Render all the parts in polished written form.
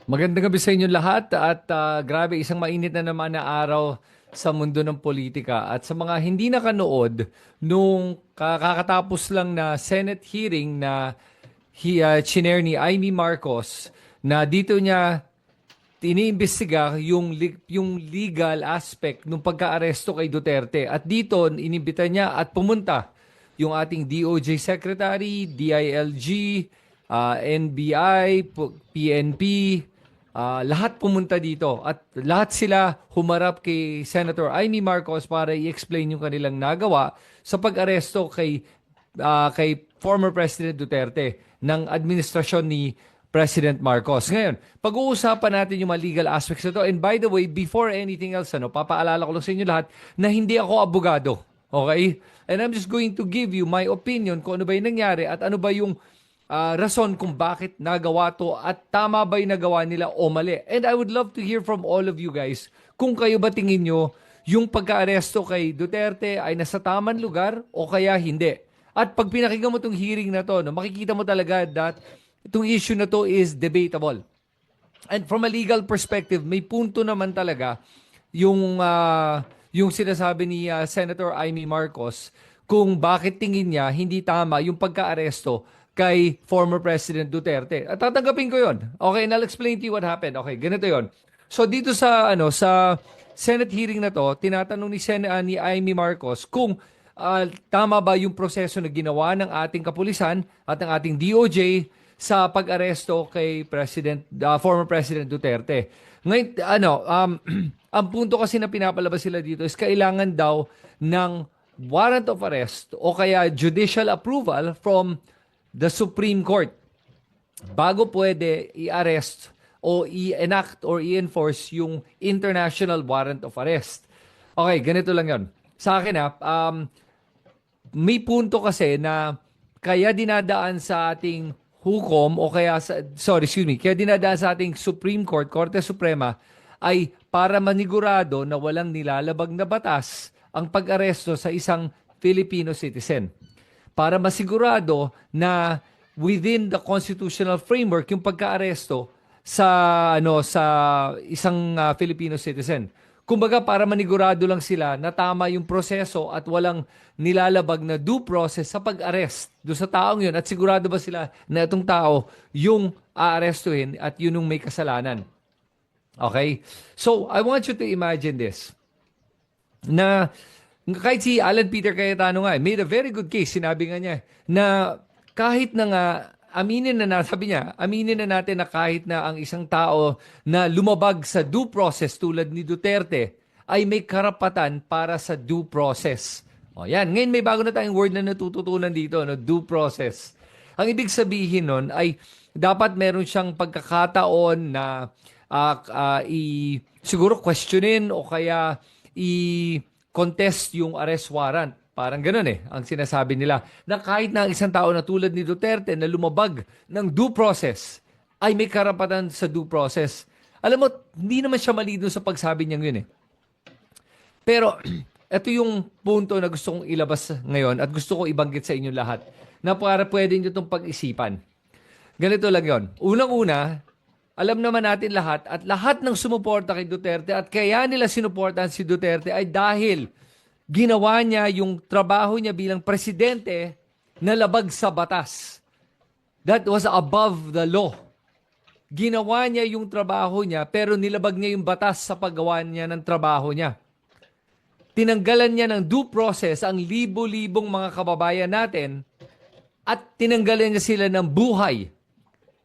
Magandang gabi sa inyo lahat at grabe isang mainit na naman na araw sa mundo ng politika at sa mga hindi nakanood nung kakatapos lang na Senate hearing na chinair ni Amy Marcos na dito niya iniimbestiga yung legal aspect ng pagkaaresto kay Duterte at dito inimbita niya at pumunta yung ating DOJ Secretary, DILG, NBI, PNP, lahat pumunta dito at lahat sila humarap kay Senator Amy Marcos para i-explain yung kanilang nagawa sa pag-aresto kay former President Duterte ng administrasyon ni President Marcos. Ngayon, pag-uusapan natin yung mga legal aspects nito. And by the way, before anything else, papaalala ko lang sa inyo lahat na hindi ako abogado. Okay? And I'm just going to give you my opinion kung ano ba yung nangyari at ano ba yung rason kung bakit nagawa to at tama ba yung nagawa nila o mali. And I would love to hear from all of you guys kung kayo ba tingin nyo yung pagka-aresto kay Duterte ay nasa tamang lugar o kaya hindi. At pag pinakinggan mo itong hearing na to, no, makikita mo talaga that itong issue na to is debatable. And from a legal perspective, may punto naman talaga yung sinasabi ni Senator Amy Marcos kung bakit tingin niya hindi tama yung pagka-aresto kay former President Duterte. At tatanggapin ko yon. Okay, and I'll explain to you what happened. Okay, ganito yon. So dito sa Senate hearing na to, tinatanong ni Amy Marcos kung tama ba yung proseso na ginawa ng ating kapulisan at ng ating DOJ sa pag-aresto kay former President Duterte. Ngayon, ang punto kasi na pinapalabas sila dito is kailangan daw ng warrant of arrest o kaya judicial approval from the Supreme Court bago pwede i-arrest o i-enact or i-enforce yung international warrant of arrest. Okay, ganito lang yon. Sa akin may punto kasi na kaya dinadaan sa ating hukom o kaya kaya dinadaan sa ating Supreme Court, Korte Suprema ay para manigurado na walang nilalabag na batas ang pag-aresto sa isang Filipino citizen. Para masigurado na within the constitutional framework yung pagka-aresto sa isang Filipino citizen. Kumbaga para manigurado lang sila na tama yung proseso at walang nilalabag na due process sa pag-arrest do sa taong yun at sigurado ba sila na itong tao yung aarestuhin at yun yung may kasalanan. Okay? So, I want you to imagine this. Na kahit si Alan Peter Cayetano nga, made a very good case. Sinabi nga niya na kahit na nga, aminin na natin na kahit na ang isang tao na lumabag sa due process tulad ni Duterte ay may karapatan para sa due process. O yan, ngayon may bago na tayong word na natututunan dito, no? Due process. Ang ibig sabihin nun ay dapat meron siyang pagkakataon na siguro questionin o kaya i-contest yung arrest warrant. Parang ganun ang sinasabi nila. Na kahit na isang tao na tulad ni Duterte na lumabag ng due process, ay may karapatan sa due process. Alam mo, hindi naman siya mali doon sa pagsabi niyang yun Pero, ito yung punto na gusto kong ilabas ngayon at gusto ko ibanggit sa inyo lahat na para pwede nyo itong pag-isipan. Ganito lang yon. Unang-una, alam naman natin lahat at lahat ng sumuporta kay Duterte at kaya nila sinuportahan si Duterte ay dahil ginawa niya yung trabaho niya bilang presidente na labag sa batas. That was above the law. Ginawa niya yung trabaho niya pero nilabag niya yung batas sa paggawa niya ng trabaho niya. Tinanggalan niya ng due process ang libo-libong mga kababayan natin at tinanggalan niya sila ng buhay.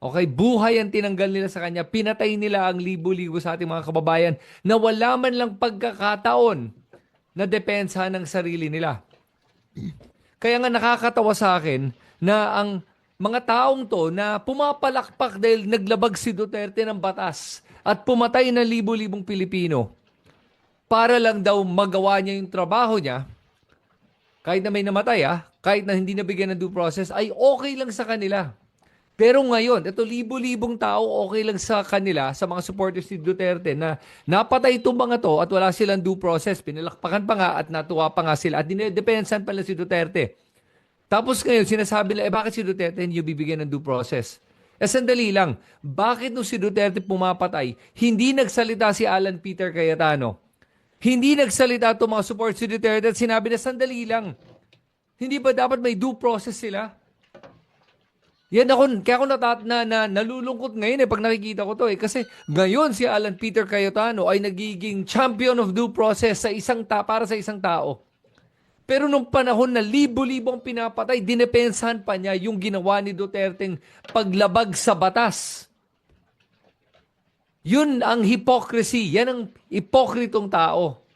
Okay, buhay ang tinanggal nila sa kanya. Pinatay nila ang libo-libo sa ating mga kababayan na wala man lang pagkakataon na depensa ng sarili nila. Kaya nga nakakatawa sa akin na ang mga taong to na pumapalakpak dahil naglabag si Duterte ng batas at pumatay na libo-libong Pilipino para lang daw magawa niya yung trabaho niya, kahit na may namatay kahit na hindi nabigyan ng due process, ay okay lang sa kanila. Pero ngayon, ito libo-libong tao okay lang sa kanila, sa mga supporters ni Duterte na napatay itong mga to at wala silang due process. Pinalakpakan pa nga at natuwa pa nga sila at dinedepensan pala si Duterte. Tapos ngayon, sinasabi nila, bakit si Duterte hindi bibigyan ng due process? Sandali lang. Bakit nung si Duterte pumapatay, hindi nagsalita si Alan Peter Cayetano? Hindi nagsalita itong mga support si Duterte at sinabi na sandali lang. Hindi ba dapat may due process sila? Yan ako, kaya ako nalulungkot ngayon pag nakikita ko to Kasi ngayon si Alan Peter Cayetano ay nagiging champion of due process para sa isang tao. Pero nung panahon na libo-libong pinapatay, dinepensahan pa niya yung ginawa ni Duterteng paglabag sa batas. Yun ang hypocrisy. Yan ang hipokritong tao.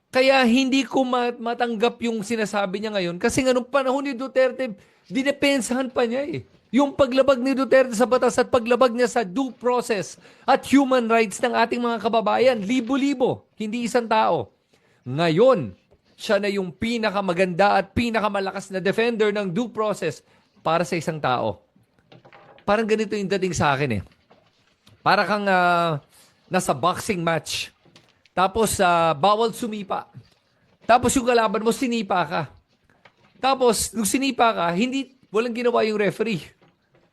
Kaya hindi ko matanggap yung sinasabi niya ngayon. Kasi nga nung panahon ni Duterte, dinepensahan pa niya Yung paglabag ni Duterte sa batas at paglabag niya sa due process at human rights ng ating mga kababayan, libo-libo, hindi isang tao. Ngayon, siya na yung pinakamaganda at pinakamalakas na defender ng due process para sa isang tao. Parang ganito yung dating sa akin Para kang nasa boxing match. Tapos bawal sumipa. Tapos yung kalaban mo, sinipa ka. Tapos, nung sinipa ka, walang ginawa yung referee.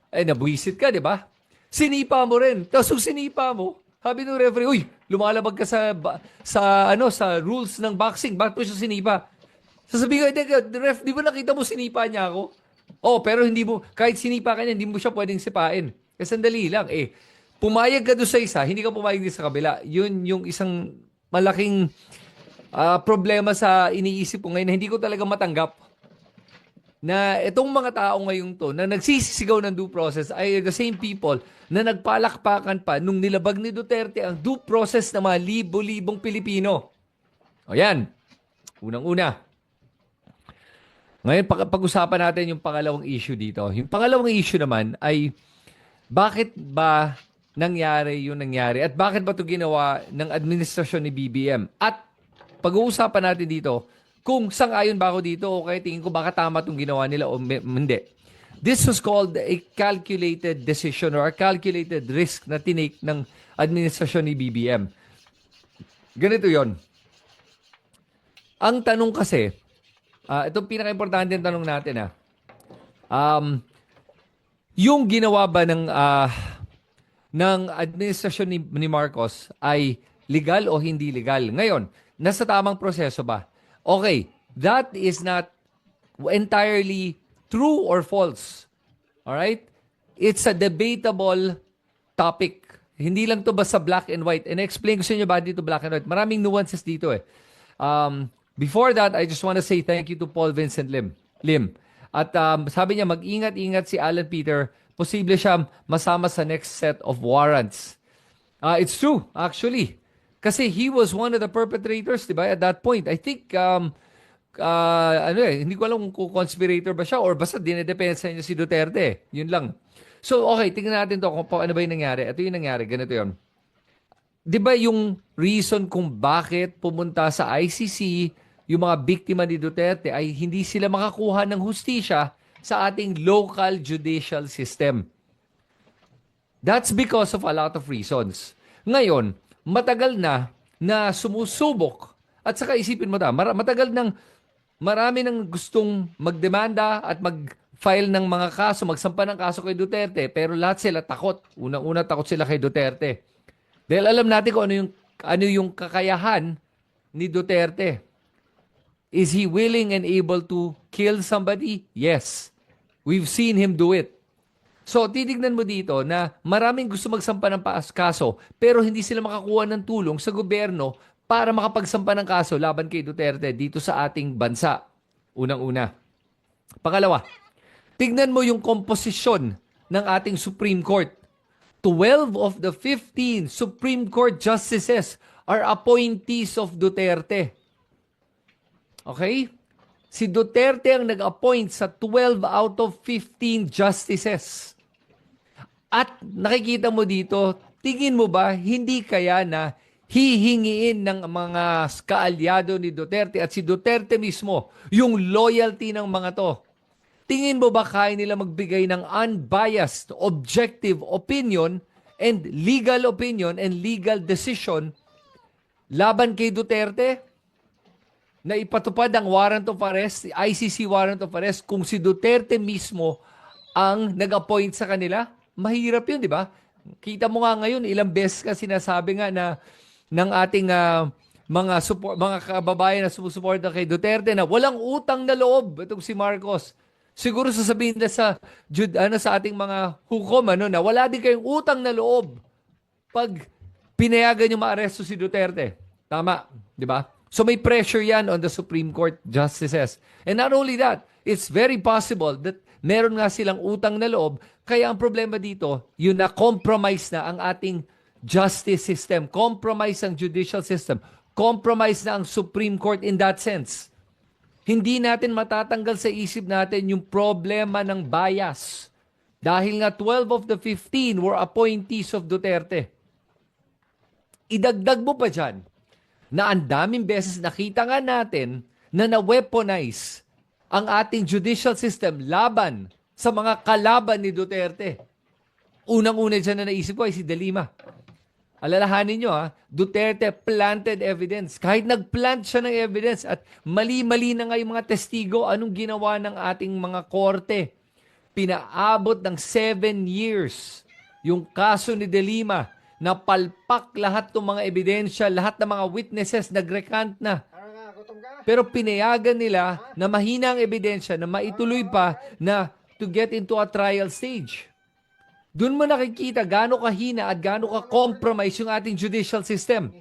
Nabwisit ka, di ba? Sinipa mo rin. Tapos yung sinipa mo, sabi ng referee, uy, lumalabag ka sa rules ng boxing. Bakit mo siya sinipa? Sasabihin ka, ref, di ba nakita mo sinipa niya ako? Pero kahit sinipa ka niya, hindi mo siya pwedeng sipain. Kasi sandali lang, pumayag ka doon sa isa, hindi ka pumayag din sa kabila. Yun yung isang malaking problema sa iniisip ko ngayon na hindi ko talaga matanggap. Na itong mga tao ngayon to na nagsisisigaw ng due process ay the same people na nagpalakpakan pa nung nilabag ni Duterte ang due process ng mga libo-libong Pilipino. O yan, unang-una. Ngayon, pag-usapan natin yung pangalawang issue dito. Yung pangalawang issue naman ay bakit ba nangyari yung nangyari at bakit ba ito ginawa ng administrasyon ni BBM? At pag-uusapan natin dito kung sang-ayon ba ako dito o kaya tingin ko baka tama itong ginawa nila o hindi. This was called a calculated decision or a calculated risk na tinake ng administrasyon ni BBM. Ganito yon. Ang tanong kasi, itong pinaka-importante yung tanong natin yung ginawa ba ng administrasyon ni Marcos ay legal o hindi legal? Ngayon, nasa tamang proseso ba? Okay, that is not entirely true or false. Alright? It's a debatable topic. Hindi lang to basta black and white. And explain ko sa inyo ba dito black and white. Maraming nuances dito Before that, I just want to say thank you to Paul Vincent Lim. At sabi niya, mag-ingat-ingat si Alan Peter. Posible siya masama sa next set of warrants. It's true, actually. Kasi he was one of the perpetrators, di ba, at that point. I think, hindi ko alam kung conspirator ba siya or basta dinedepensa niya si Duterte. Yun lang. So, okay, tingnan natin to kung ano ba yung nangyari. Ito yung nangyari, ganito yun. Di ba yung reason kung bakit pumunta sa ICC yung mga biktima ni Duterte ay hindi sila makakuha ng hustisya sa ating local judicial system? That's because of a lot of reasons. Ngayon, matagal na sumusubok at saka isipin mo matagal nang marami nang gustong magdemanda at mag-file ng mga kaso, magsampa ng kaso kay Duterte, pero lahat sila takot. Unang-una takot sila kay Duterte. Dahil alam natin kung ano yung kakayahan ni Duterte. Is he willing and able to kill somebody? Yes. We've seen him do it. So, titignan mo dito na maraming gusto magsampa ng kaso pero hindi sila makakuha ng tulong sa gobyerno para makapagsampa ng kaso laban kay Duterte dito sa ating bansa. Unang-una. Pangalawa, tignan mo yung komposisyon ng ating Supreme Court. 12 of the 15 Supreme Court justices are appointees of Duterte. Okay? Si Duterte ang nag-appoint sa 12 out of 15 justices. At nakikita mo dito, tingin mo ba hindi kaya na hihingiin ng mga kaalyado ni Duterte at si Duterte mismo yung loyalty ng mga to? Tingin mo ba kaya nila magbigay ng unbiased, objective opinion and legal decision laban kay Duterte? Na ipatupad ang warrant of arrest, ICC warrant of arrest, kung si Duterte mismo ang nag-appoint sa kanila? Mahirap yun, di ba? Kita mo nga ngayon, ilang beses ka sinasabi nga na ng ating mga kababayan na sumusuporta kay Duterte na walang utang na loob itong si Marcos. Siguro sasabihin na sa ating mga hukom na wala din kayong utang na loob pag pinayagan yung maaresto si Duterte. Tama, di ba? So may pressure yan on the Supreme Court justices. And not only that, it's very possible that meron nga silang utang na loob. Kaya ang problema dito, yun na compromise na ang ating justice system. Compromise ang judicial system. Compromise na ang Supreme Court in that sense. Hindi natin matatanggal sa isip natin yung problema ng bias. Dahil nga 12 of the 15 were appointees of Duterte. Idagdag mo pa dyan na ang daming beses nakita nga natin na na-weaponize ang ating judicial system laban sa mga kalaban ni Duterte. Unang-una dyan na naisip ko ay si De Lima. Alalahanin nyo Duterte planted evidence. Kahit nagplant siya ng evidence at mali-mali na nga yung mga testigo, anong ginawa ng ating mga korte? Pinaabot ng 7 years yung kaso ni De Lima na palpak lahat ng mga ebidensya, lahat ng mga witnesses nag-recant na. Pero pinayagan nila na mahina ang ebidensya na maituloy pa na to get into a trial stage. Doon mo nakikita gaano kahina at gaano ka-compromise yung ating judicial system.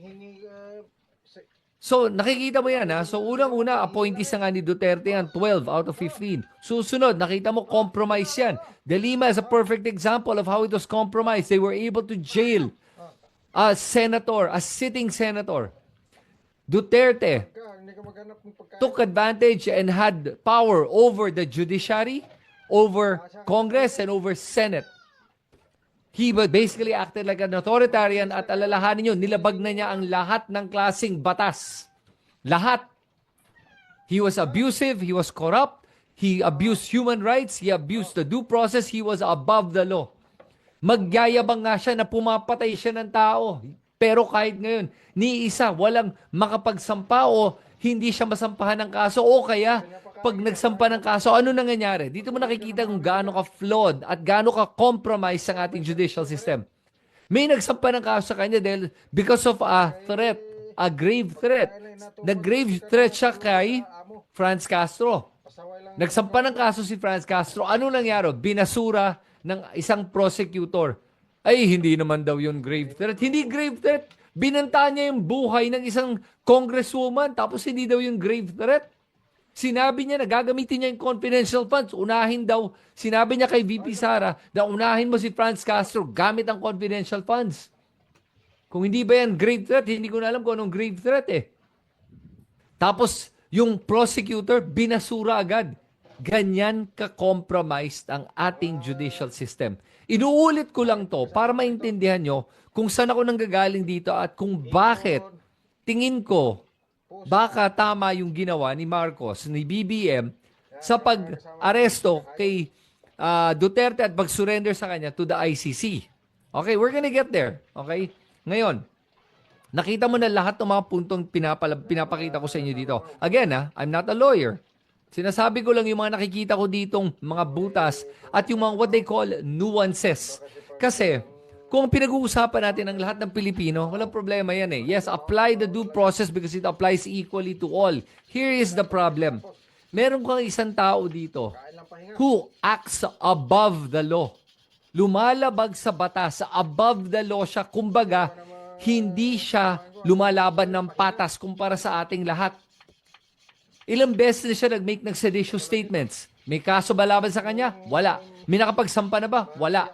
So, nakikita mo yan So, unang-una, appointees na nga ni Duterte yan, 12 out of 15. Susunod, nakita mo, compromise yan. De Lima is a perfect example of how it was compromised. They were able to jail a senator, a sitting senator. Duterte took advantage and had power over the judiciary, over Congress, and over Senate. He basically acted like an authoritarian at alalahanin nyo, nilabag na niya ang lahat ng klaseng batas. Lahat. He was abusive, he was corrupt, he abused human rights, he abused the due process, he was above the law. Magyayabang nga siya na pumapatay siya ng tao. Pero kahit ngayon, ni isa, walang makapagsampa o hindi siya masampahan ng kaso o kaya pag nagsampa ng kaso, ano nangyayari? Dito mo nakikita kung gaano ka-flawed at gaano ka-compromise ang ating judicial system. May nagsampa ng kaso sa kanya dahil because of a threat, a grave threat. Nag-grave threat siya kay Franz Castro. Nagsampa ng kaso si Franz Castro. Ano nangyari? Binasura ng isang prosecutor. Ay, hindi naman daw yun grave threat. Hindi grave threat. Binanta niya yung buhay ng isang congresswoman tapos hindi daw yung grave threat. Sinabi niya na gagamitin niya yung confidential funds. Unahin daw, sinabi niya kay VP Sara na unahin mo si Franz Castro gamit ang confidential funds. Kung hindi ba yan grave threat, hindi ko na alam kung anong grave threat Tapos, yung prosecutor, binasura agad. Ganyan ka-compromised ang ating judicial system. Inuulit ko lang to para maintindihan nyo kung saan ako nanggagaling dito at kung bakit tingin ko baka tama yung ginawa ni Marcos, ni BBM, sa pag-aresto kay Duterte at pag-surrender sa kanya to the ICC. Okay, we're gonna get there. Okay? Ngayon, nakita mo na lahat ng mga puntong pinapakita ko sa inyo dito. Again, I'm not a lawyer. Sinasabi ko lang yung mga nakikita ko ditong mga butas at yung mga what they call nuances. Kasi, kung pinag-uusapan natin ang lahat ng Pilipino, walang problema yan Yes, apply the due process because it applies equally to all. Here is the problem. Meron kang isang tao dito who acts above the law. Lumalabag sa batas, above the law siya. Kumbaga, hindi siya lumalaban ng patas kumpara sa ating lahat. Ilang beses na siya nag-make ng seditious statements. May kaso ba laban sa kanya? Wala. May nakapagsampa na ba? Wala.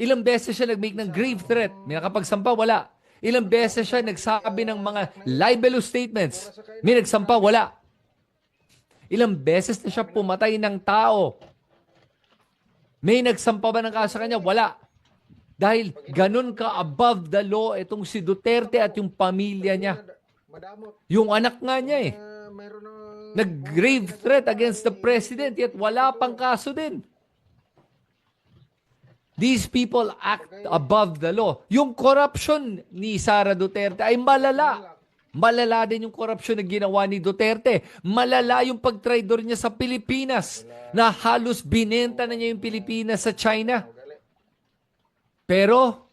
Ilang beses siya nag-make ng grave threat. May nakapagsampa? Wala. Ilang beses siya nagsabi ng mga libelous statements. May nagsampa? Wala. Ilang beses na siya pumatay ng tao. May nagsampa ba ng kaso sa kanya? Wala. Dahil ganun ka above the law itong si Duterte at yung pamilya niya. Yung anak nga niya nag-grave threat against the president yet wala pang kaso din. These people act above the law. Yung corruption ni Sara Duterte ay malala. Malala din yung korupsyon na ginawa ni Duterte. Malala yung pagtraidor niya sa Pilipinas na halos binenta na niya yung Pilipinas sa China. Pero,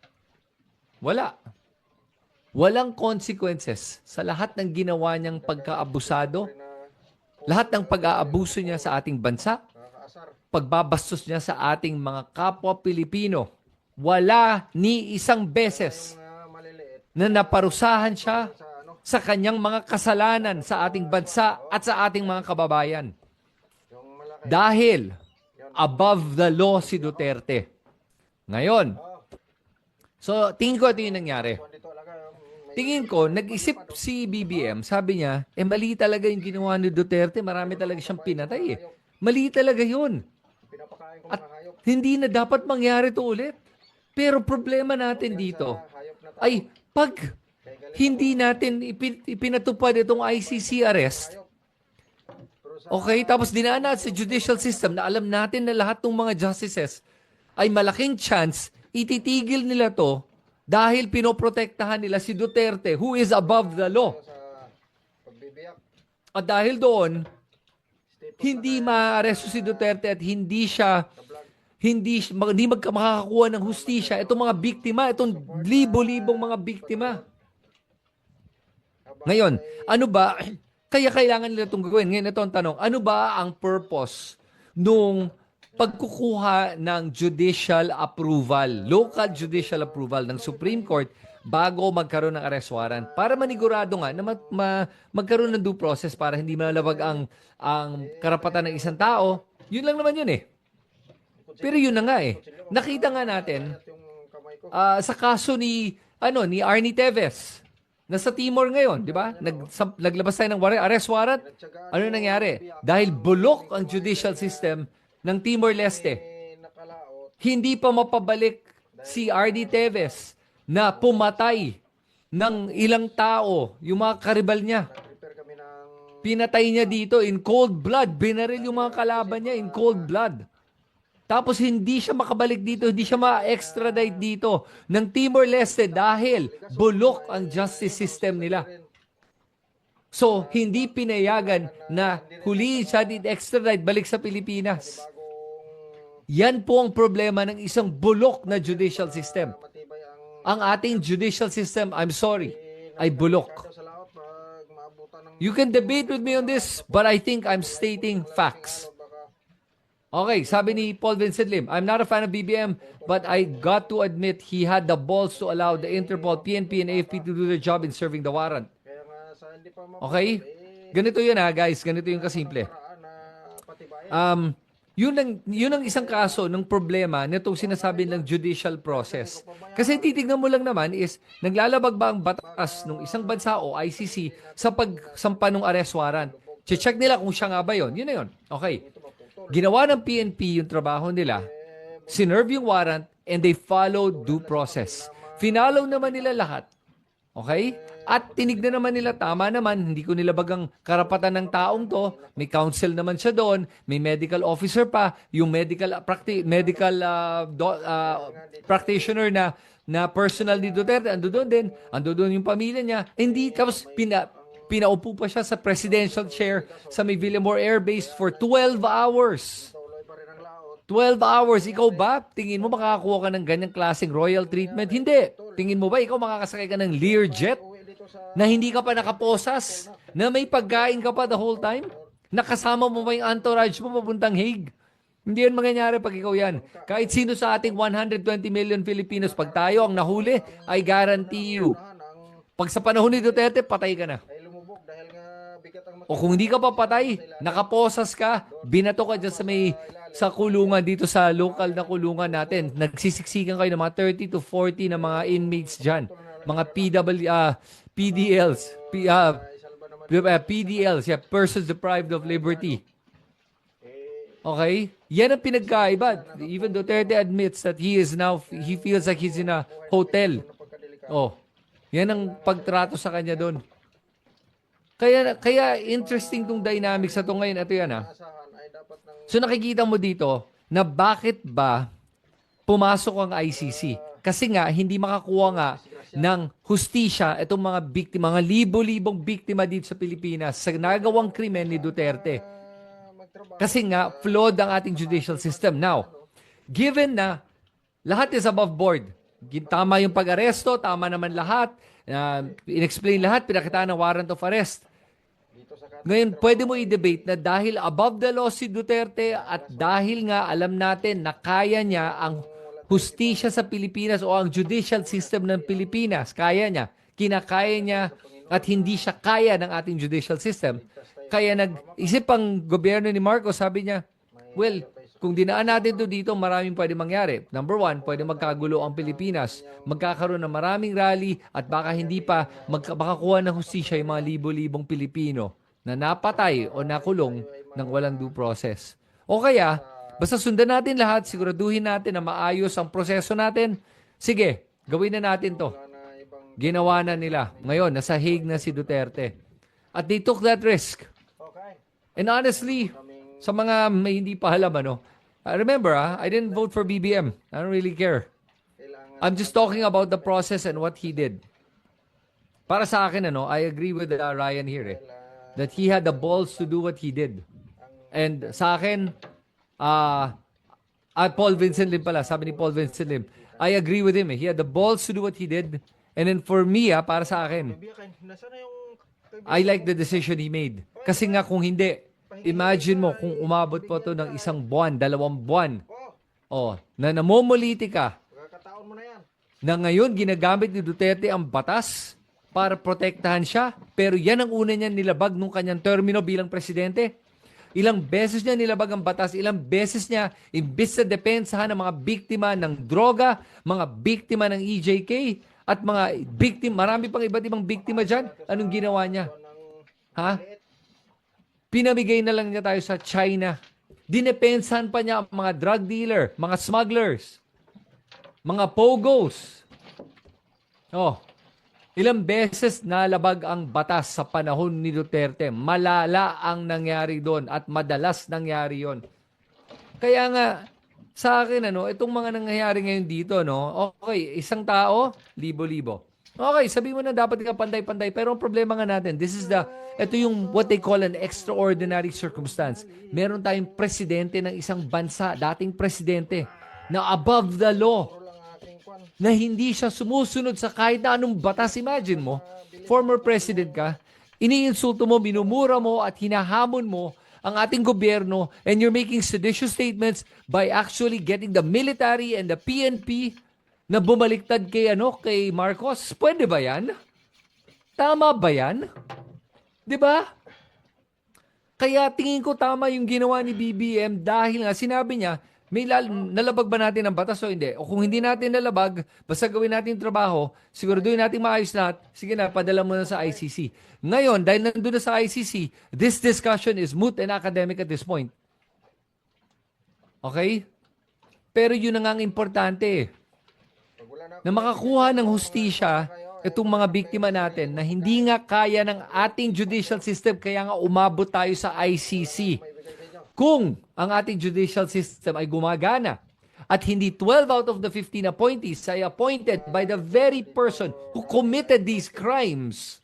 wala. Walang consequences sa lahat ng ginawa niyang pagkaabusado, lahat ng pag-aabuso niya sa ating bansa, pagbabastos niya sa ating mga kapwa Pilipino. Wala ni isang beses na naparusahan siya sa kanyang mga kasalanan sa ating bansa at sa ating mga kababayan. Dahil above the law si Duterte. Ngayon, so tingin ko ito yung nangyari. Tingin ko, nag-isip si BBM, sabi niya, mali talaga yung ginawa ni Duterte, marami talaga siyang pinatay eh. Mali talaga yun. At hindi na dapat mangyari ito ulit. Pero problema natin dito ay pag hindi natin ipinatupad itong ICC arrest, okay, tapos dinaan natin sa judicial system na alam natin na lahat ng mga justices ay malaking chance ititigil nila to dahil pinoprotektahan nila si Duterte who is above the law. At dahil doon, hindi maaresto si Duterte at hindi makakakuha ng hustisya itong mga biktima, itong libo-libong mga biktima. Ngayon, ano ba, kaya kailangan nila itong gawin? Ngayon, ito ang tanong, ano ba ang purpose nung pagkukuha ng judicial approval, local judicial approval ng Supreme Court bago magkaroon ng arrest warrant? Para manigurado nga na magkaroon ng due process para hindi malabag ang karapatan ng isang tao. Yun lang naman yun eh. Pero yun na nga eh. Nakita nga natin sa kaso ni Arnie Teves na sa Timor ngayon, di ba? Naglabas tayo ng arrest warrant. Ano nangyari? Dahil bulok ang judicial system ng Timor-Leste, hindi pa mapabalik si Arnie Teves na pumatay ng ilang tao, yung mga karibal niya. Pinatay niya dito in cold blood. Binaril yung mga kalaban niya in cold blood. Tapos hindi siya makabalik dito, hindi siya ma-extradite dito ng Timor-Leste dahil bulok ang justice system nila. So, hindi pinayagan na huliin siya at extradite balik sa Pilipinas. Yan po ang problema ng isang bulok na judicial system. Ang ating judicial system, I'm sorry, ay bulok. You can debate with me on this, but I think I'm stating facts. Okay, sabi ni Paul Vincent Lim, I'm not a fan of BBM, but I got to admit he had the balls to allow the Interpol, PNP, and AFP to do their job in serving the warrant. Okay? Ganito yun guys. Ganito yung kasimple. Yun ang isang kaso ng problema nitong sinasabi ng judicial process. Kasi titignan mo lang naman is, naglalabag ba ang batas ng isang bansa o ICC sa pagsampa ng arrest warrant? Check nila kung siya nga ba yun. Yun na yun. Okay. Ginawa ng PNP yung trabaho nila, sinerve yung warrant, and they followed due process. Finalo naman nila lahat. Okay? At tinignan naman nila, tama naman, hindi ko nilabag ang karapatan ng taong to. May counsel naman siya doon, may medical officer pa, yung medical practitioner na personal ni Duterte, ando doon din, ando doon yung pamilya niya. Hindi, tapos pinaupo pa siya sa presidential chair sa may Villamor Air Base for 12 hours. 12 hours. Ikaw ba, tingin mo makakakuha ka ng ganyang klaseng royal treatment? Hindi. Tingin mo ba, ikaw makakasakay ka ng Learjet na hindi ka pa nakaposas? Na may pagkain ka pa the whole time? Nakasama mo ba yung entourage mo papuntang Hague? Hindi yan mangyayari pag ikaw yan. Kahit sino sa ating 120 million Filipinos, pag tayo ang nahuli, I guarantee you, pag sa panahon ni Duterte, patay ka na. O kung hindi ka pa patay, nakaposas ka, binato ka dyan sa kulungan dito sa local na kulungan natin. Nagsisiksikan kayo ng mga 30 to 40 na mga inmates dyan. Mga PDLs. PDLs, yeah, persons deprived of liberty. Okay? Yan ang pinagkaiba. Even Duterte admits that he feels like he's in a hotel. Oh, yan ang pagtrato sa kanya doon. Kaya interesting tong dynamics sa ito ngayon. Ito yan So nakikita mo dito na bakit ba pumasok ang ICC? Kasi nga, hindi makakuha nga ng hustisya itong mga biktima, mga libo-libong biktima dito sa Pilipinas sa nagawang krimen ni Duterte. Kasi nga, flawed ang ating judicial system. Now, given na lahat is above board, tama yung pag-aresto, tama naman lahat, in-explain lahat, pinakitaan ng warrant of arrest. Ngayon, pwede mo i-debate na dahil above the law si Duterte at dahil nga alam natin na kaya niya ang hustisya sa Pilipinas o ang judicial system ng Pilipinas, kaya niya, kinakaya niya at hindi siya kaya ng ating judicial system. Kaya nag-isip ang gobyerno ni Marcos, sabi niya, well, kung dinaan natin to dito, maraming pwede mangyari. Number one, pwede magkagulo ang Pilipinas. Magkakaroon ng maraming rally at baka hindi pa makakuha ng hustisya yung mga libo-libong Pilipino na napatay o nakulong ng walang due process. O kaya, basta sundan natin lahat, siguraduhin natin na maayos ang proseso natin. Sige, gawin na natin to. Ginawa na nila. Ngayon, nasa Hague na si Duterte. At they took that risk. And honestly, sa mga may hindi pa alam, remember, I didn't vote for BBM. I don't really care. I'm just talking about the process and what he did. Para sa akin, I agree with Ryan here, that he had the balls to do what he did. And sa akin, Paul Vincent Lim pala, sabi ni Paul Vincent Lim, I agree with him. He had the balls to do what he did. And then for me, para sa akin, I like the decision he made. Kasi nga kung hindi, imagine mo kung umabot po ito ng 1 buwan, 2 buwan, na namumuliti ka, na ngayon ginagamit ni Duterte ang batas para protektahan siya, pero yan ang una niya nilabag nung kanyang termino bilang presidente. Ilang beses niya nilabag ang batas, ilang beses niya imbis na depensahan ng mga biktima ng droga, mga biktima ng EJK, at mga biktima, marami pang iba't ibang biktima dyan. Anong ginawa niya? Pinamigay na lang niya tayo sa China. Dinepensahan pa niya ang mga drug dealer, mga smugglers, mga pogos. Ilang beses nalabag ang batas sa panahon ni Duterte. Malala ang nangyari doon at madalas nangyari yon. Kaya nga, sa akin, itong mga nangyayari ngayon dito, okay, isang tao, libo-libo. Okay, sabi mo na dapat ka pantay-pantay, pero ang problema nga natin, ito yung what they call an extraordinary circumstance. Meron tayong presidente ng isang bansa, dating presidente, na above the law, na hindi siya sumusunod sa kahit na anong batas. Imagine mo, former president ka, iniinsulto mo, minumura mo, at hinahamon mo ang ating gobyerno, and you're making seditious statements by actually getting the military and the PNP na bumaliktad kay Marcos. Pwede ba yan? Tama ba yan? 'Di ba? Kaya tingin ko tama yung ginawa ni BBM dahil nga sinabi niya, nalabag ba natin ang batas o hindi? O kung hindi natin nalabag, basta gawin natin yung trabaho, siguraduhin natin maayos lahat, sige na, padala mo na sa ICC. Ngayon, dahil nandun na sa ICC, this discussion is moot and academic at this point. Okay? Pero yun na nga ang importante, na makakuha ng hustisya itong mga biktima natin na hindi nga kaya ng ating judicial system, kaya nga umabot tayo sa ICC. Kung ang ating judicial system ay gumagana at hindi 12 out of the 15 appointees ay appointed by the very person who committed these crimes,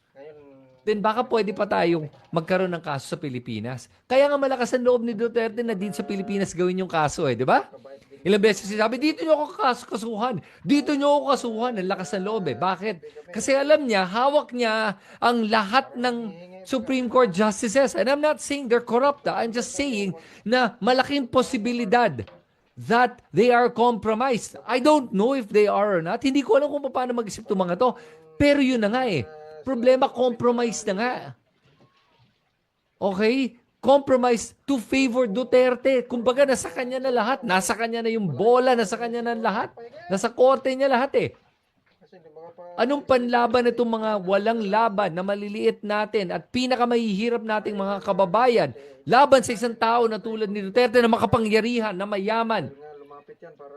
then baka pwede pa tayong magkaroon ng kaso sa Pilipinas. Kaya nga malakas ang loob ni Duterte na din sa Pilipinas gawin yung kaso, di ba? Ilang beses sinabi, dito nyo ako kasuhan. Dito nyo ako kasuhan. Ang lakas ng loob. Bakit? Kasi alam niya, hawak niya ang lahat ng Supreme Court justices. And I'm not saying they're corrupt. I'm just saying na malaking posibilidad that they are compromised. I don't know if they are or not. Hindi ko alam kung paano mag-isip itong mga to. Pero yun na nga Problema, compromise na nga. Okay? Compromise to favor Duterte. Kumbaga, nasa kanya na lahat. Nasa kanya na yung bola, nasa kanya na lahat. Nasa korte niya lahat Anong panlaban itong mga walang laban na maliliit natin at pinakamahihirap nating mga kababayan laban sa isang tao na tulad ni Duterte na makapangyarihan, na mayaman,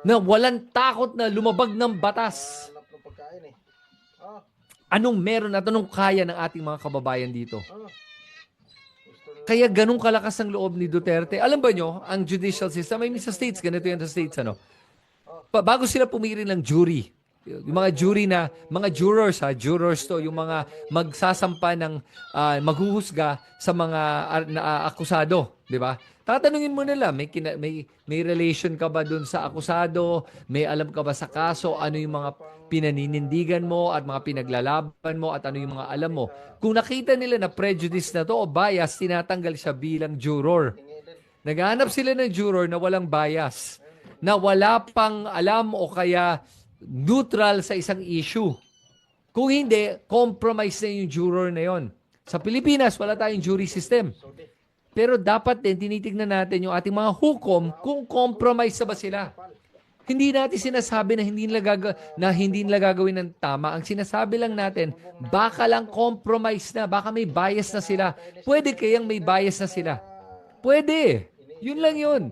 na walang takot na lumabag ng batas? Anong meron at anong kaya ng ating mga kababayan dito? Kaya ganun kalakas ang loob ni Duterte. Alam ba nyo, ang judicial system, I mean sa states, ganito yan sa states, Bago sila pumili ng jury, yung mga jury na, mga jurors jurors to, yung mga magsasampa ng maghuhusga sa mga akusado, di ba? Tatanungin mo nila, may relation ka ba dun sa akusado? May alam ka ba sa kaso? Ano yung mga pinaninindigan mo at mga pinaglalaban mo at ano yung mga alam mo? Kung nakita nila na prejudice na to o bias, tinatanggal siya bilang juror. Naghahanap sila ng juror na walang bias, na wala pang alam o kaya neutral sa isang issue. Kung hindi, compromise na yung juror na yon. Sa Pilipinas, wala tayong jury system. Pero dapat din, tinitignan natin yung ating mga hukom kung compromise na ba sila. Hindi natin sinasabi na hindi nila gagawin ng tama. Ang sinasabi lang natin, baka lang compromise na, baka may bias na sila. Pwede kayang may bias na sila. Pwede. Yun lang yun.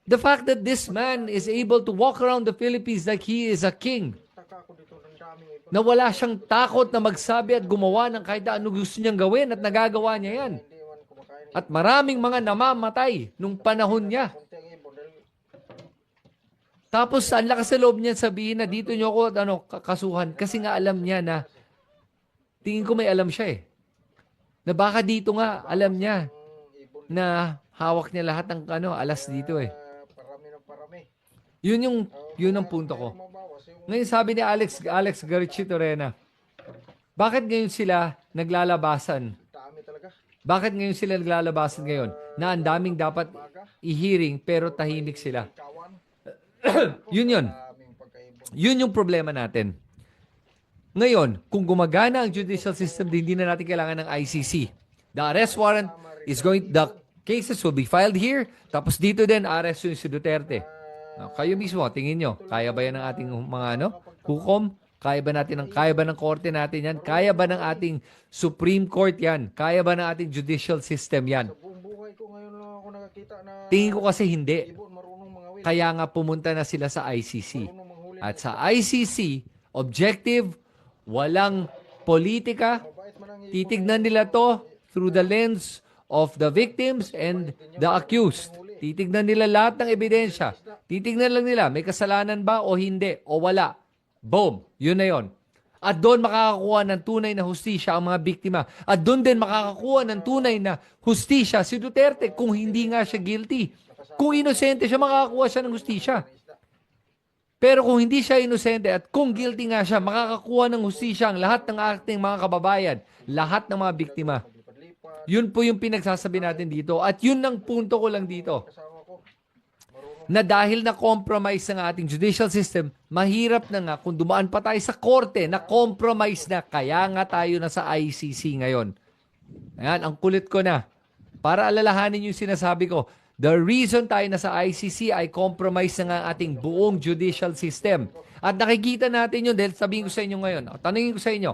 The fact that this man is able to walk around the Philippines like he is a king, na wala siyang takot na magsabi at gumawa ng kahit ano gusto niyang gawin at nagagawa niya yan. At maraming mga namamatay nung panahon niya. Tapos ang lakas sa loob niya sabihin na dito niyo ako kasuhan kasi nga alam niya na tingin ko may alam siya na baka dito nga alam niya na hawak niya lahat ng alas dito Yun ang punto ko. Ngayon sabi ni Alex Garchitorena, bakit ngayon sila naglalabasan? Bakit ngayon sila naglalabasan ngayon? Na ang daming dapat i-hearing pero tahimik sila. Yun. Yun yung problema natin. Ngayon, kung gumagana ang judicial system, hindi na natin kailangan ng ICC. The arrest warrant the cases will be filed here, tapos dito din, arrest yun si Duterte. Kayo mismo, tingin nyo, kaya ba yan ng ating mga hukom? Kaya ba ng korte natin yan? Kaya ba ng ating Supreme Court yan? Kaya ba ng ating judicial system yan? Tingin ko kasi hindi. Kaya nga pumunta na sila sa ICC. At sa ICC, objective, walang politika. Titignan nila to through the lens of the victims and the accused. Titignan nila lahat ng ebidensya. Titignan lang nila, may kasalanan ba o hindi, o wala. Boom! Yun na yun. At doon makakakuha ng tunay na hustisya ang mga biktima. At doon din makakakuha ng tunay na hustisya si Duterte kung hindi nga siya guilty. Kung inosente siya, makakakuha siya ng hustisya. Pero kung hindi siya inosente at kung guilty nga siya, makakakuha ng hustisya ang lahat ng ating mga kababayan, lahat ng mga biktima. Yun po yung pinagsasabi natin dito. At yun ang punto ko lang dito. Na dahil na compromise ng ating judicial system, mahirap na nga kung dumaan pa tayo sa korte na compromise na. Kaya nga tayo na sa ICC ngayon. Ayan, ang kulit ko na. Para alalahanin yung sinasabi ko, the reason tayo na sa ICC ay compromise na nga ating buong judicial system. At nakikita natin yun dahil sabihin ko sa inyo ngayon. Tanungin ko sa inyo,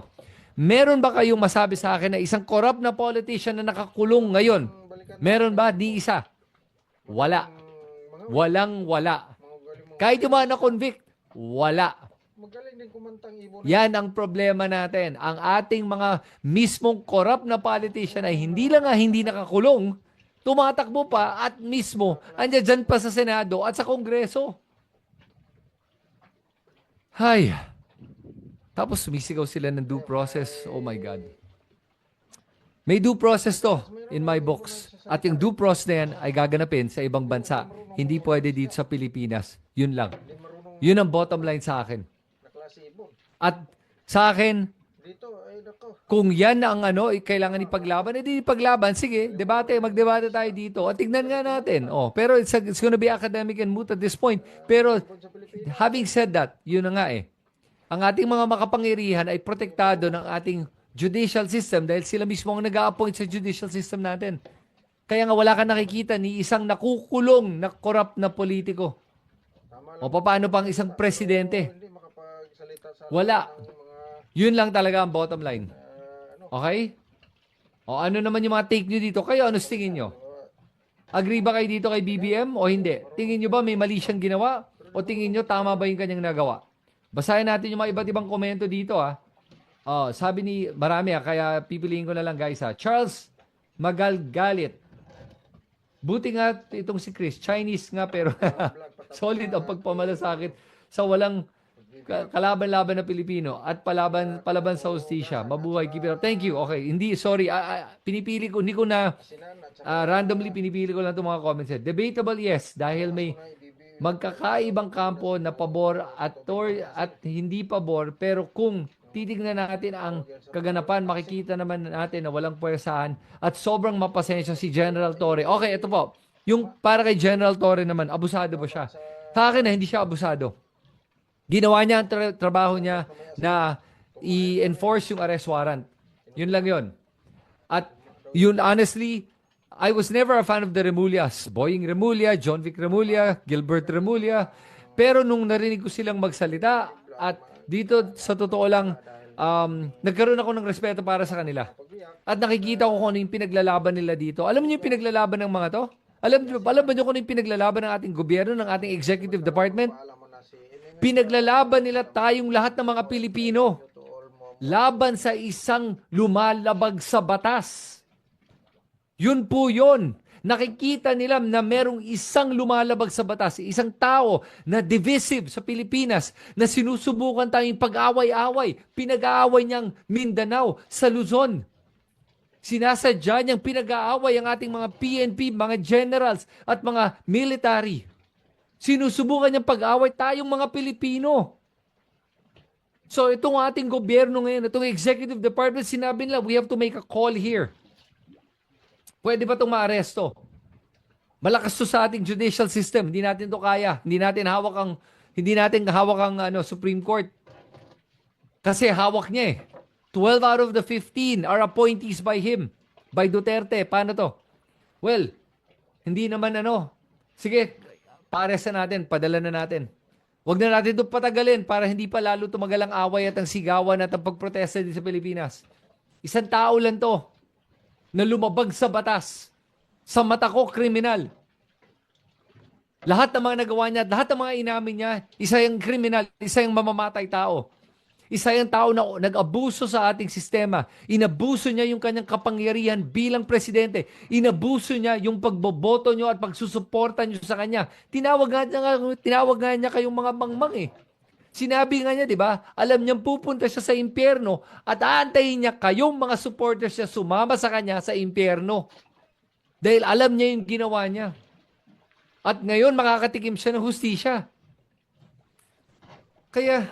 meron ba kayong masabi sa akin na isang corrupt na politician na nakakulong ngayon? Meron ba? Di isa. Wala. Wala. Kahit yung mga na-convict, wala. Yan ang problema natin. Ang ating mga mismong corrupt na politician ay hindi lang hindi nakakulong, tumatakbo pa at mismo andyan dyan pa sa Senado at sa Kongreso. Hay. Tapos sumisigaw sila ng due process. Oh my God. May due process to in my books. At yung due process na yan ay gaganapin sa ibang bansa. Hindi pwede dito sa Pilipinas. Yun lang. Yun ang bottom line sa akin. At sa akin, kung yan ang kailangan ipaglaban, edi ipaglaban. Sige, magdebate tayo dito. At tignan nga natin. Pero it's gonna be academic and moot at this point. Pero having said that, yun na nga ang ating mga makapangyarihan ay protektado ng ating judicial system dahil sila mismo ang nag-a-appoint sa judicial system natin. Kaya nga wala ka nakikita ni isang nakukulong na corrupt na politiko. O paano pang isang presidente? Wala. Yun lang talaga ang bottom line. Okay? O ano naman yung mga take nyo dito? Kayo, ano tingin nyo? Agree ba kayo dito kay BBM o hindi? Tingin nyo ba may mali siyang ginawa? O tingin nyo tama ba yung kanyang nagawa? Basahin natin yung mga iba't ibang komento dito sabi ni marami kaya pipiliin ko na lang guys Charles Magalgalit. Buti nga itong si Chris, Chinese nga pero solid ang pagpamalasakit sa walang kalaban-laban na Pilipino at palaban sa hustisya. Mabuhay, keep it up. Thank you. Okay, hindi, sorry. Pinipili ko, hindi ko na randomly pinipili ko lang itong mga comments. Debatable, yes. Dahil may magkakaibang kampo na pabor at hindi pabor. Pero kung titignan natin ang kaganapan, makikita naman natin na walang puwersahan at sobrang mapasensya si General Torre. Okay, ito po. Yung para kay General Torre naman, abusado ba siya? Sa akin na hindi siya abusado. Ginawa niya ang trabaho niya na i-enforce yung arrest warrant. Yun lang yun. At yun, honestly, I was never a fan of the Remulias. Boying Remulla, John Vic Remulla, Gilbert Remulla. Pero nung narinig ko silang magsalita at dito sa totoo lang, nagkaroon ako ng respeto para sa kanila. At nakikita ko kung ano yung pinaglalaban nila dito. Alam niyo yung pinaglalaban ng mga to? Alam ba niyo kung ano yung pinaglalaban ng ating gobyerno, ng ating executive department? Pinaglalaban nila tayong lahat ng mga Pilipino laban sa isang lumalabag sa batas. Yun po yun. Nakikita nila na merong isang lumalabag sa batas, isang tao na divisive sa Pilipinas, na sinusubukan tayong pag-away-away. Pinag-aaway niyang Mindanao sa Luzon. Sinasadya niyang pinag-aaway ang ating mga PNP, mga generals at mga military. Sinusubukan niyang pag-away tayong mga Pilipino. So itong ating gobyerno ngayon, itong executive department, sinabi nila, we have to make a call here. Pwede ba itong maaresto? Malakas to sa ating judicial system. Hindi natin to kaya. Hindi natin hawak ang Supreme Court. Kasi hawak niya eh. 12 out of the 15 are appointees by him. By Duterte. Paano to? Well, hindi naman Sige, pares na natin. Padala na natin. Huwag na natin ito patagalin para hindi pa lalo tumagal ang away at ang sigawan at ang pagprotesta din sa Pilipinas. Isang tao lang to na lumabag sa batas. Sa mata ko, kriminal. Lahat ng mga nagawa niya, lahat ng mga inamin niya, isa yung kriminal, isa yung mamamatay tao. Isa yung tao na nag-abuso sa ating sistema. Inabuso niya yung kanyang kapangyarihan bilang presidente. Inabuso niya yung pagboboto niyo at pagsusuporta niyo sa kanya. Tinawag nga niya kayong mga mangmang eh. Sinabi nga niya, di ba? Alam niyang pupunta siya sa impyerno at aantayin niya kayong mga supporters niya sumama sa kanya sa impyerno. Dahil alam niya yung ginawa niya. At ngayon makakatikim siya ng hustisya. Kaya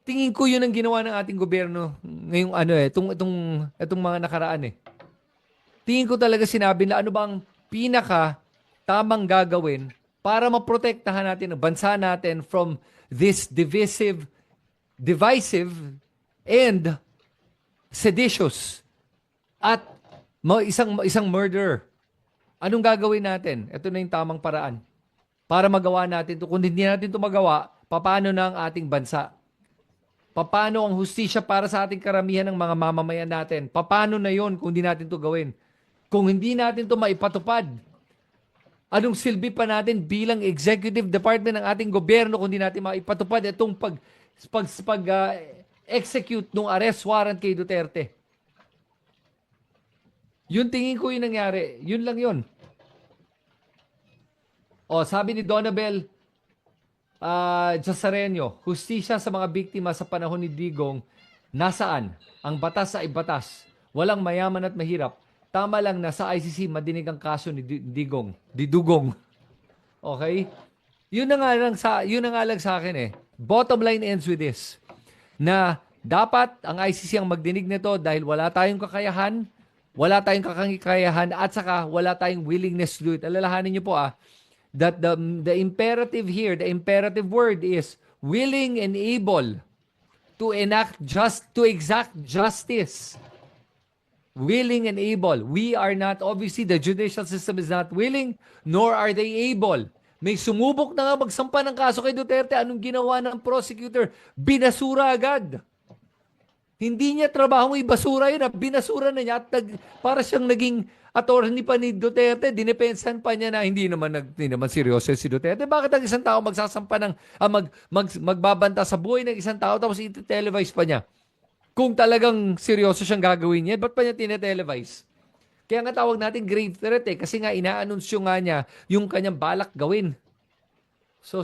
tingin ko yun ang ginawa ng ating gobyerno ngayong itong mga nakaraan eh. Tingin ko talaga sinabi na ano bang pinaka tamang gagawin para maprotektahan natin ang bansa natin from this divisive, and seditious at isang murderer. Anong gagawin natin? Ito na yung tamang paraan para magawa natin ito. Kung hindi natin ito magawa, paano na ang ating bansa? Paano ang hustisya para sa ating karamihan ng mga mamamayan natin? Paano na yon kung hindi natin ito gawin? Kung hindi natin ito maipatupad, anong silbi pa natin bilang executive department ng ating gobyerno kung hindi natin maipatupad itong execute ng arrest warrant kay Duterte? Yun tingin ko yung nangyari. Yun lang yun. O, sabi ni Donabel Jasareño, hustisya sa mga biktima sa panahon ni Digong, nasaan? Ang batas ay batas. Walang mayaman at mahirap. Tama lang na sa ICC madinig ang kaso ni Didugong. Okay? Yun na nga lang sa akin eh. Bottom line ends with this. Na dapat ang ICC ang magdinig nito dahil wala tayong kakayahan, at saka wala tayong willingness to do it. Alalahanin niyo po that the imperative here, the imperative word is willing and able to exact justice. Willing and able. We are not, obviously, the judicial system is not willing, nor are they able. May sumubok na nga magsampa ng kaso kay Duterte. Anong ginawa ng prosecutor? Binasura agad. Hindi niya trabahong ibasura yun. Binasura na niya at para siyang naging attorney pa ni Duterte. Dinepensan pa niya na hindi naman seryoso si Duterte. Bakit ang isang tao magsasampa ng magbabanta sa buhay ng isang tao tapos iti-televise pa niya? Kung talagang seryoso siyang gagawin niya, ba't pa niya tinetelevize? Kaya nga tawag natin grave threat kasi nga inaanunsyo nga niya yung kanyang balak gawin. So,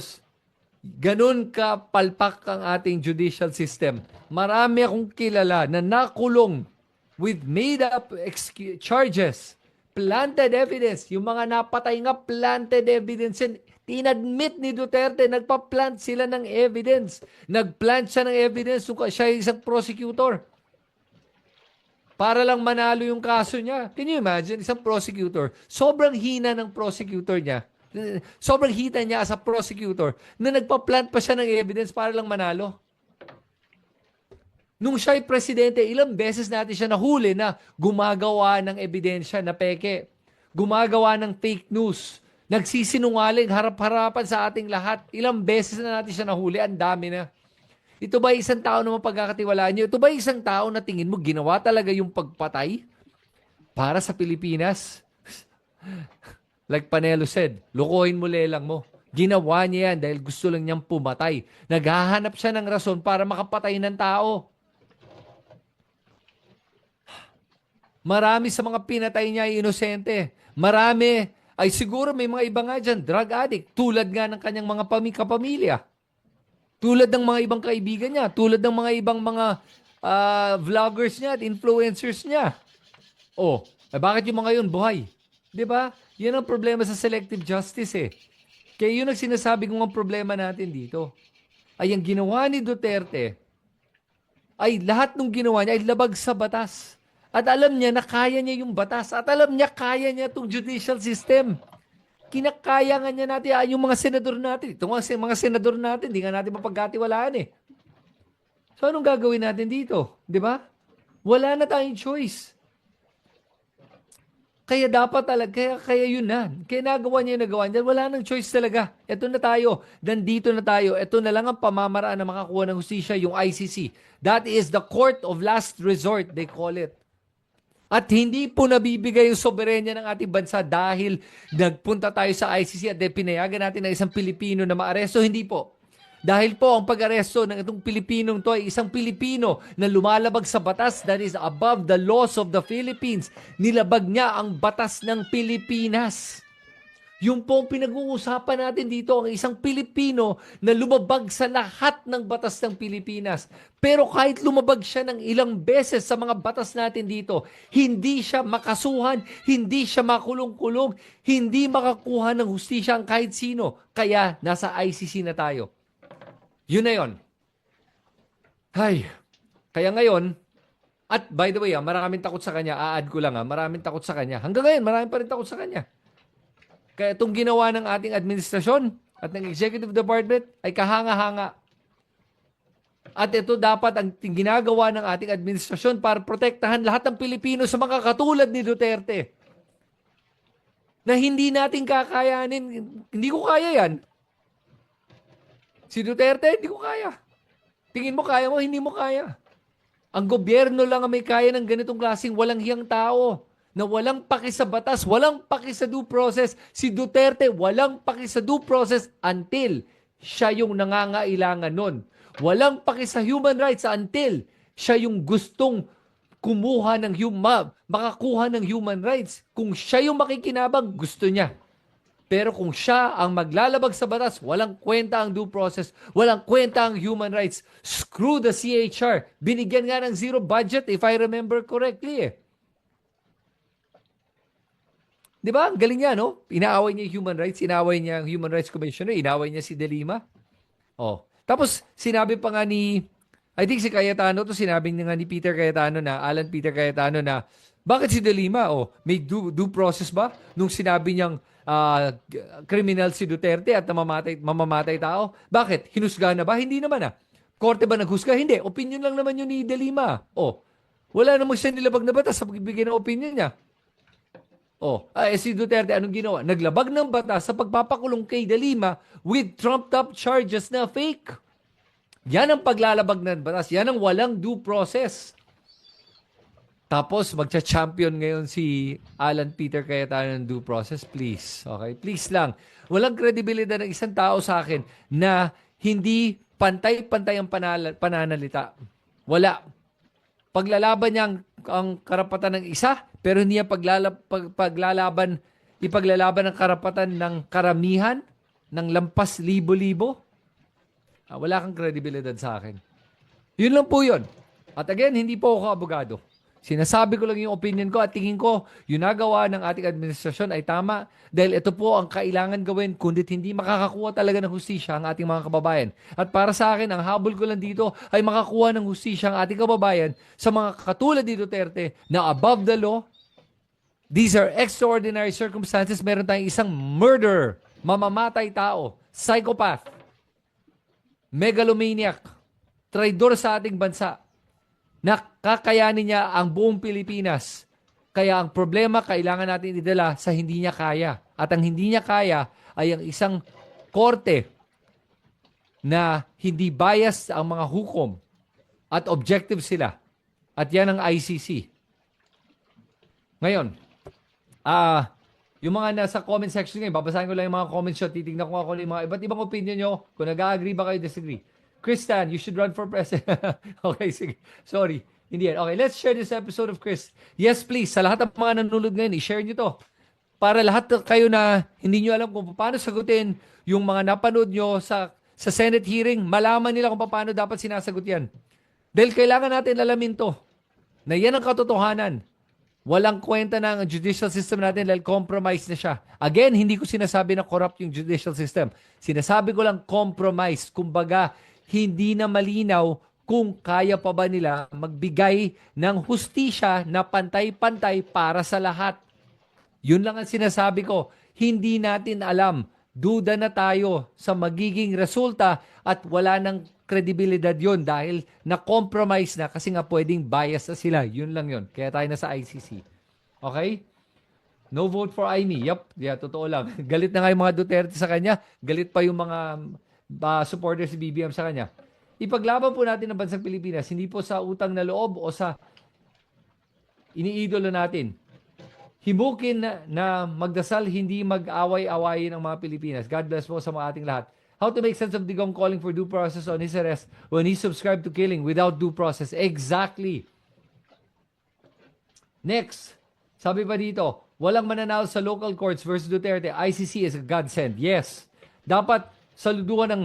Ganun ka palpak ang ating judicial system. Marami akong kilala na nakulong with made-up charges, planted evidence. Yung mga napatay nga, planted evidence. And tinadmit ni Duterte, nagpa-plant sila ng evidence. Nagplant siya ng evidence kung siya ay isang prosecutor. Para lang manalo yung kaso niya. Can you imagine? Isang prosecutor, sobrang hina ng prosecutor niya. Sobrang hita niya as a prosecutor na nagpa-plant pa siya ng evidence para lang manalo. Nung siya ay presidente, ilang beses natin siya nahuli na gumagawa ng ebidensya na peke. Gumagawa ng fake news. Nagsisinungaling harap-harapan sa ating lahat. Ilang beses na natin siya nahuli, ang dami na. Ito ba isang tao na mapagkakatiwalaan niyo? Ito ba isang tao na tingin mo ginawa talaga yung pagpatay para sa Pilipinas? Like Panelo said, lukuhin mo lelang mo. Ginawa niya yan dahil gusto lang niyang pumatay. Naghahanap siya ng rason para makapatay ng tao. Marami sa mga pinatay niya ay inosente. Marami ay siguro may mga iba nga dyan, drug addict, tulad nga ng kanyang mga kapamilya. Tulad ng mga ibang kaibigan niya, tulad ng mga ibang mga vloggers niya at influencers niya. Oh, bakit yung mga yun buhay? 'Di ba? Yan ang problema sa selective justice eh. Kaya yun ang sinasabi kong ang problema natin dito. Ay ang ginawa ni Duterte, ay lahat ng ginawa niya ay labag sa batas. At alam niya na kaya niya yung batas. At alam niya kaya niya itong judicial system. Kinakaya nga niya natin, yung mga senador natin. Ito mga senador natin, hindi nga natin mapagkatiwalaan eh. So anong gagawin natin dito? Di ba? Wala na tayong choice. Kaya dapat talaga, kaya yun na. Kaya nagawa niya yung nagawa niya. Wala nang choice talaga. Ito na tayo. Nandito na tayo. Ito na lang ang pamamaraan na makakuha ng hustisya, yung ICC. That is the court of last resort, they call it. At hindi po nabibigay yung soberenya ng ating bansa dahil nagpunta tayo sa ICC at pinayagan natin na isang Pilipino na maaresto. Hindi po. Dahil po ang pag-aresto ng itong Pilipinong to ay isang Pilipino na lumalabag sa batas that is above the laws of the Philippines. Nilabag niya ang batas ng Pilipinas. Yung po ang pinag-uusapan natin dito, ang isang Pilipino na lumabag sa lahat ng batas ng Pilipinas. Pero kahit lumabag siya ng ilang beses sa mga batas natin dito, hindi siya makasuhan, hindi siya makulong-kulong, hindi makakuha ng hustisya ang kahit sino. Kaya nasa ICC na tayo. Yun na yun. Ay, kaya ngayon, at by the way, maraming takot sa kanya, a-add ko lang, maraming takot sa kanya. Hanggang ngayon, maraming pa rin takot sa kanya. Kaya itong ginawa ng ating administrasyon at ng executive department ay kahanga-hanga. At ito dapat ang ginagawa ng ating administrasyon para protektahan lahat ng Pilipino sa mga katulad ni Duterte. Na hindi natin kakayanin. Hindi ko kaya yan. Si Duterte, hindi ko kaya. Tingin mo kaya mo, hindi mo kaya. Ang gobyerno lang ang may kaya ng ganitong klaseng walang hiyang tao na walang paki sa batas, walang paki sa due process. Si Duterte, walang paki sa due process until siya yung nangangailangan nun. Walang paki sa human rights until siya yung gustong kumuha ng makakuha ng human rights. Kung siya yung makikinabang, gusto niya. Pero kung siya ang maglalabag sa batas, walang kwenta ang due process, walang kwenta ang human rights. Screw the CHR. Binigyan nga ng zero budget, if I remember correctly eh. Di ba? Ang galing niya, no? Inaaway niya yung human rights, inaaway niya ang Human Rights Commissioner, inaaway niya si De Lima. Oh. Tapos, sinabi pa nga ni, I think si Cayetano to, sinabi nga ni Peter Cayetano na, Alan Peter Cayetano na, bakit si De Lima? Oh, may due process ba? Nung sinabi niyang criminal si Duterte at mamamatay tao. Bakit? Hinusga na ba? Hindi naman ah. Korte ba naghusga? Hindi. Opinion lang naman yun ni De Lima. Oh, wala namang siya nilabag na batas sa pagbibigay ng opinion niya. Oh, si Duterte anong ginawa? Naglabag ng batas sa pagpapakulong kay De Lima with trumped up charges na fake. Yan ang paglalabag ng batas. Yan ang walang due process. Tapos, magcha-champion ngayon si Alan Peter Cayetano ng due process. Please. Okay? Please lang. Walang kredibilidad ng isang tao sa akin na hindi pantay-pantay ang pananalita. Wala. Paglalaban niya ang karapatan ng isa, pero hindi niya ipaglalaban ang karapatan ng karamihan, ng lampas libo-libo. Wala kang kredibilidad sa akin. Yun lang po yun. At again, hindi po ako abogado. Sinasabi ko lang yung opinion ko at tingin ko yung nagawa ng ating administrasyon ay tama dahil ito po ang kailangan gawin kundit hindi makakakuha talaga ng hustisya ang ating mga kababayan. At para sa akin, ang habol ko lang dito ay makakuha ng hustisya ang ating kababayan sa mga katulad ni Duterte na above the law. These are extraordinary circumstances. Meron tayong isang murderer, mamamatay tao, psychopath, megalomaniac, traidor sa ating bansa. Nakakayanin niya ang buong Pilipinas. Kaya ang problema, kailangan natin idala sa hindi niya kaya. At ang hindi niya kaya ay ang isang korte na hindi bias ang mga hukom at objective sila. At yan ang ICC. Ngayon, yung mga nasa comment section ngayon, babasahin ko lang yung mga comments nyo, titignan ko ako yung mga iba't ibang opinion nyo, kung nag-agree ba kayo, disagree. Christian, you should run for president. Okay, sige. Sorry. Hindi yan. Okay, let's share this episode of Chris. Yes, please. Sa lahat ng mga nanonood ngayon, i-share nyo to. Para lahat kayo na hindi nyo alam kung paano sagutin yung mga napanood nyo sa Senate hearing, malaman nila kung paano dapat sinasagot yan. Dahil kailangan natin alamin to. Na yan ang katotohanan. Walang kwenta na ang judicial system natin dahil compromise na siya. Again, hindi ko sinasabi na corrupt yung judicial system. Sinasabi ko lang compromise. Kumbaga, hindi na malinaw kung kaya pa ba nila magbigay ng hustisya na pantay-pantay para sa lahat. Yun lang ang sinasabi ko. Hindi natin alam. Duda na tayo sa magiging resulta at wala ng kredibilidad yun dahil na-compromise na kasi nga pwedeng bias na sila. Yun lang yun. Kaya tayo na sa ICC. Okay? No vote for Amy. Yup. Yeah, totoo lang. Galit na nga yung mga Duterte sa kanya. Galit pa yung mga supporters si BBM sa kanya. Ipaglaban po natin ang bansang Pilipinas, hindi po sa utang na loob o sa iniidolo natin. Himukin na magdasal, hindi mag-away-awayin ang mga Pilipinas. God bless po sa mga ating lahat. How to make sense of Digong calling for due process on his arrest when he subscribed to killing without due process? Exactly. Next, sabi pa dito, walang mananalo sa local courts versus Duterte. ICC is a godsend. Yes. Dapat saluduhan ng